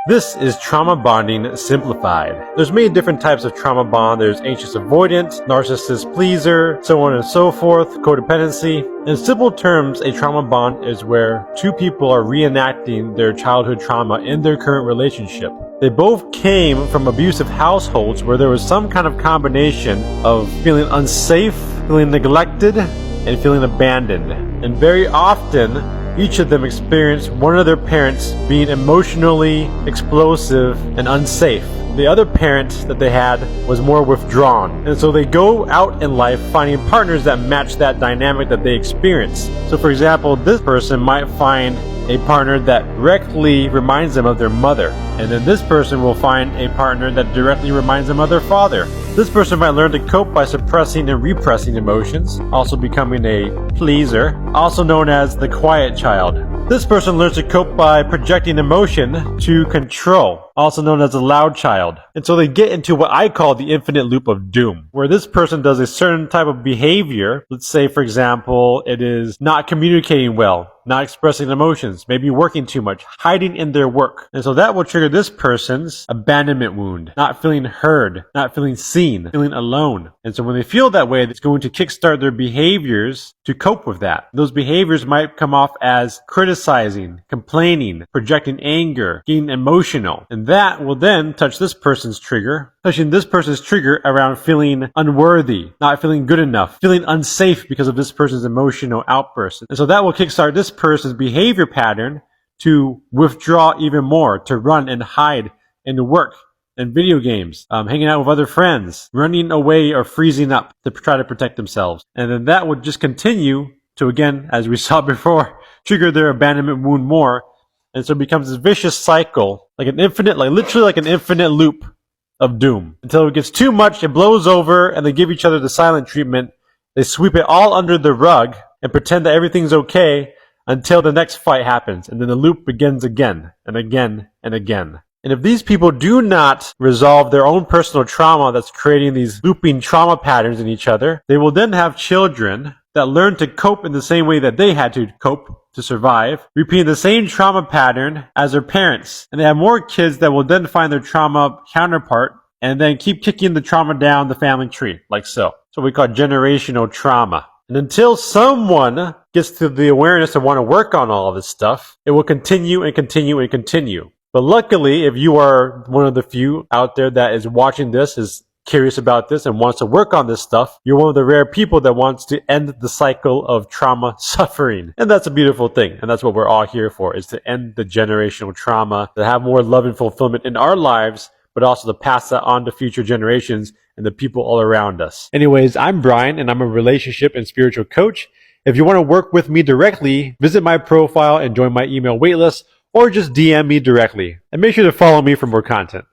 This is trauma bonding simplified. There's many different types of trauma bond. There's anxious avoidant, narcissist pleaser, so on and so forth, codependency. In simple terms, a trauma bond is where two people are reenacting their childhood trauma in their current relationship. They both came from abusive households where there was some kind of combination of feeling unsafe, feeling neglected, and feeling abandoned. And very often, each of them experienced one of their parents being emotionally explosive and unsafe. The other parent that they had was more withdrawn. And so they go out in life finding partners that match that dynamic that they experience. So for example, this person might find a partner that directly reminds them of their mother. And then this person will find a partner that directly reminds them of their father. This person might learn to cope by suppressing and repressing emotions, also becoming a pleaser, also known as the quiet child. This person learns to cope by projecting emotion to control, also known as the loud child. And so they get into what I call the infinite loop of doom, where this person does a certain type of behavior. Let's say, for example, it is not communicating well, not expressing emotions, maybe working too much, hiding in their work. And so that will trigger this person's abandonment wound, not feeling heard, not feeling seen, feeling alone. And so when they feel that way, it's going to kickstart their behaviors to cope with that. Those behaviors might come off as criticizing, complaining, projecting anger, getting emotional. And that will then touch this person's trigger, touching this person's trigger around feeling unworthy, not feeling good enough, feeling unsafe because of this person's emotional outburst. And so that will kickstart this person's behavior pattern to withdraw even more, to run and hide and work and video games, hanging out with other friends, running away or freezing up to try to protect themselves. And then that would just continue to, again, as we saw before, trigger their abandonment wound more. And so it becomes this vicious cycle, like an infinite, like literally like an infinite loop of doom. Until it gets too much, it blows over, and they give each other the silent treatment. They sweep it all under the rug and pretend that everything's okay until the next fight happens. And then the loop begins again and again and again. And if these people do not resolve their own personal trauma that's creating these looping trauma patterns in each other, they will then have children that learn to cope in the same way that they had to cope to survive, repeating the same trauma pattern as their parents. And they have more kids that will then find their trauma counterpart and then keep kicking the trauma down the family tree, like so. So we call generational trauma. And until someone gets to the awareness to want to work on all of this stuff, it will continue and continue and continue. But luckily, if you are one of the few out there that is watching this, is curious about this and wants to work on this stuff, you're one of the rare people that wants to end the cycle of trauma suffering. And that's a beautiful thing. And that's what we're all here for, is to end the generational trauma, to have more love and fulfillment in our lives, but also to pass that on to future generations and the people all around us. Anyways, I'm Brian, and I'm a relationship and spiritual coach. If you want to work with me directly, visit my profile and join my email waitlist, or just DM me directly. And make sure to follow me for more content.